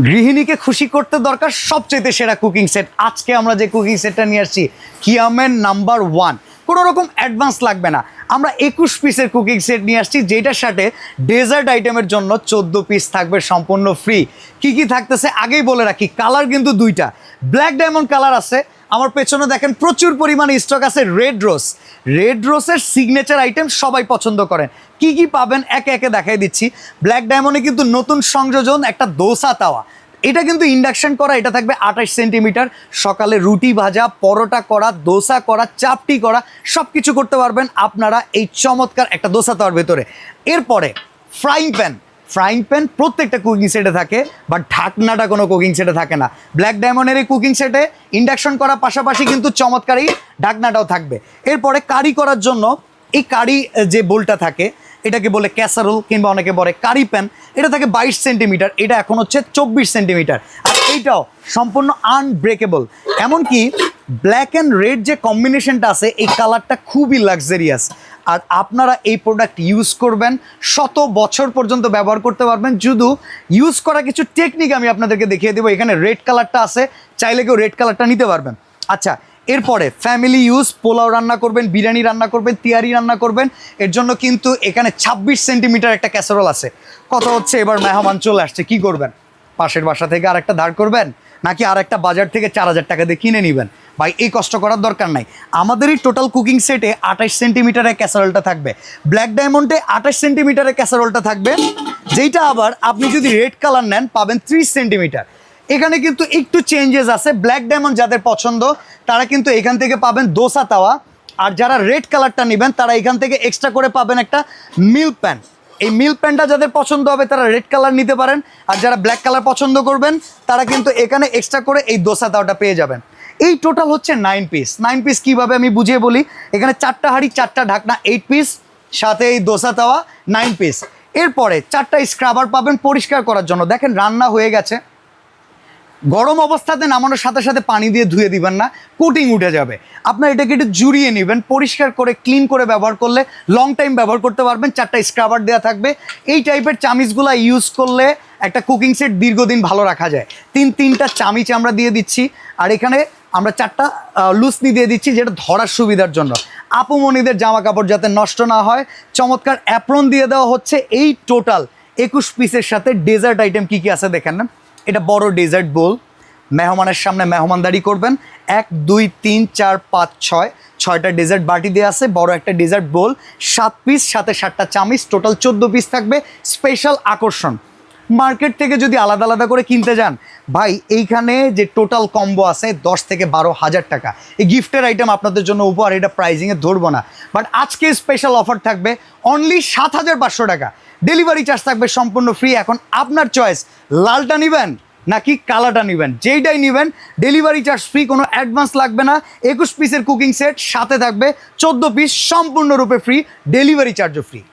গৃহিণীকে খুশি করতে দরকার সবচেয়ে সেরা কুকিং সেট। আজকে আমরা যে কুকিং সেটটা নিয়ে আসছি কিয়ামের নাম্বার 1, কোনো রকম অ্যাডভান্স লাগবে না। আমরা 21 পিসের কুকিং সেট নিয়ে আসছি, যেটার সাথে ডেজার্ট আইটেমের জন্য 14 পিস থাকবে সম্পূর্ণ ফ্রি। কি কি থাকতেছে আগেই বলে রাখি, কালার কিন্তু দুইটা, ব্ল্যাক ডায়মন্ড কালার আছে, আমার পেছনে দেখেন প্রচুর পরিমাণে স্টক আছে রেড রোজ। রেড রোজের সিগনেচার আইটেম সবাই পছন্দ করেন। কি কি পাবেন একে একে দেখাই দিচ্ছি। ব্ল্যাক ডায়মন্ডে কিন্তু নতুন সংযোজন একটা দোসা তাওয়া, এটা কিন্তু ইন্ডাকশন করা, এটা থাকবে 28 সেন্টিমিটার। সকালে রুটি ভাজা, পরোটা করা, দোসা করা, চাপটি করা, সব কিছু করতে পারবেন আপনারা এই চমৎকার একটা দোসা তাওয়ার ভেতরে। এরপরে ফ্রাইং প্যান প্রত্যেকটা কুকিং সেটে থাকে, বাট ঢাকনাটা কোনো কুকিং সেটে থাকে না। ব্ল্যাক ডায়মন্ডের এই কুকিং সেটে ইন্ডাকশন করার পাশাপাশি কিন্তু চমৎকার এই ঢাকনাটাও থাকবে। এরপরে কারি করার জন্য এই কারি যে বোলটা থাকে, এটাকে বলে ক্যাসারোল কিংবা অনেকে বলে কারি প্যান, এটা থাকে 22 সেন্টিমিটার, এটা এখন হচ্ছে 24 সেন্টিমিটার। আর এইটাও সম্পূর্ণ আনব্রেকেবল। এমনকি ব্ল্যাক অ্যান্ড রেড যে কম্বিনেশনটা আছে, এই কালারটা খুবই লাক্সারিয়াস। আর আপনারা এই প্রোডাক্ট ইউজ করবেন, শত বছর পর্যন্ত ব্যবহার করতে পারবেন। শুধু ইউজ করা কিছু টেকনিক আমি আপনাদেরকে দেখিয়ে দেবো। এখানে রেড কালারটা আছে, চাইলে কেউ রেড কালারটা নিতে পারবেন। আচ্ছা, এরপরে ফ্যামিলি ইউজ, পোলাও রান্না করবেন, বিরিয়ানি রান্না করবেন, তিহারি রান্না করবেন, এর জন্য কিন্তু এখানে 26 সেন্টিমিটার একটা ক্যাসারোল আছে। কথা হচ্ছে এবার মেহমান চলে আসছে, কি করবেন? পাশের বাসা থেকে আরেকটা ধার করবেন, নাকি আরেকটা বাজার থেকে 4000 টাকা দিয়ে কিনে নেবেন? ভাই, এই কষ্ট করার দরকার নাই। আমাদের এই টোটাল কুকিং সেটে 28 সেন্টিমিটারের ক্যাসারোলটা থাকবে, ব্ল্যাক ডায়মন্ডে 28 সেন্টিমিটারের ক্যাসারোলটা থাকবে, যেইটা আবার আপনি যদি রেড কালার নেন পাবেন 30 সেন্টিমিটার। এখানে কিন্তু একটু চেঞ্জেস আছে। ব্ল্যাক ডায়মন্ড যাদের পছন্দ তারা কিন্তু এখান থেকে পাবেন দোসা তাওয়া, আর যারা রেড কালারটা নেবেন তারা এখান থেকে এক্সট্রা করে পাবেন একটা মিল প্যান। এই মিল প্যানটা যাদের পছন্দ হবে তারা রেড কালার নিতে পারেন, আর যারা ব্ল্যাক কালার পছন্দ করবেন তারা কিন্তু এখানে এক্সট্রা করে এই দোসা তাওয়াটা পেয়ে যাবেন। এই টোটাল হচ্ছে 9 পিস। 9 পিস কীভাবে আমি বুঝিয়ে বলি, এখানে 4টা হাঁড়ি, 4টা ঢাকনা 8 পিস, সাথে এই দোসা তাওয়া 9 পিস। এরপরে 4টা স্ক্রাবার পাবেন পরিষ্কার করার জন্য। দেখেন রান্না হয়ে গেছে, গরম অবস্থাতে নামানোর সাথে সাথে পানি দিয়ে ধুয়ে দিবেন না, কোটিং উঠে যাবে। আপনার এটাকে একটু জুড়িয়ে নেবেন, পরিষ্কার করে ক্লিন করে ব্যবহার করলে লং টাইম ব্যবহার করতে পারবেন। 4টা স্ক্রাবার দেওয়া থাকবে। এই টাইপের চামিচগুলো ইউজ করলে একটা কুকিং সেট দীর্ঘদিন ভালো রাখা যায়। 3টা চামিচ আমরা দিয়ে দিচ্ছি, আর এখানে আমরা 4টা লুসনি দিয়ে দিচ্ছি, যেটা ধরার সুবিধার জন্য। আপুমণিদের জামা কাপড় যাতে নষ্ট না হয়, চমৎকার অ্যাপ্রন দিয়ে দেওয়া হচ্ছে। এই টোটাল 21 পিসের সাথে ডেজার্ট আইটেম কী কী আছে দেখেন না। এটা বড় ডেজার্ট বোল, মেহমানের সামনে মেহমানদারি করবেন। 1 2 3 4 5 6 6টা ডেজার্ট বাটি দেওয়া আছে, বড় একটা ডেজার্ট বোল, 7 পিস, সাথে 7টা চামিচ, টোটাল 14 পিস থাকবে। স্পেশাল আকর্ষণ, মার্কেট থেকে যদি আলাদা আলাদা করে কিনতে যান ভাই, এইখানে যে টোটাল কম্বো আছে 10 থেকে 12,000 টাকা। এই গিফটের আইটেম আপনাদের জন্য উপহার, এটা প্রাইজিংয়ে ধরবো না, বাট আজকে স্পেশাল অফার থাকবে অনলি 7,500 টাকা। ডেলিভারি চার্জ থাকবে সম্পূর্ণ ফ্রি। এখন আপনার চয়েস, লালটা নেবেন নাকি কালারটা নেবেন, যেইটাই নেবেন ডেলিভারি চার্জ ফ্রি, কোনো অ্যাডভান্স লাগবে না। 21 পিসের কুকিং সেট, সাথে থাকবে 14 পিস সম্পূর্ণরূপে ফ্রি, ডেলিভারি চার্জও ফ্রি।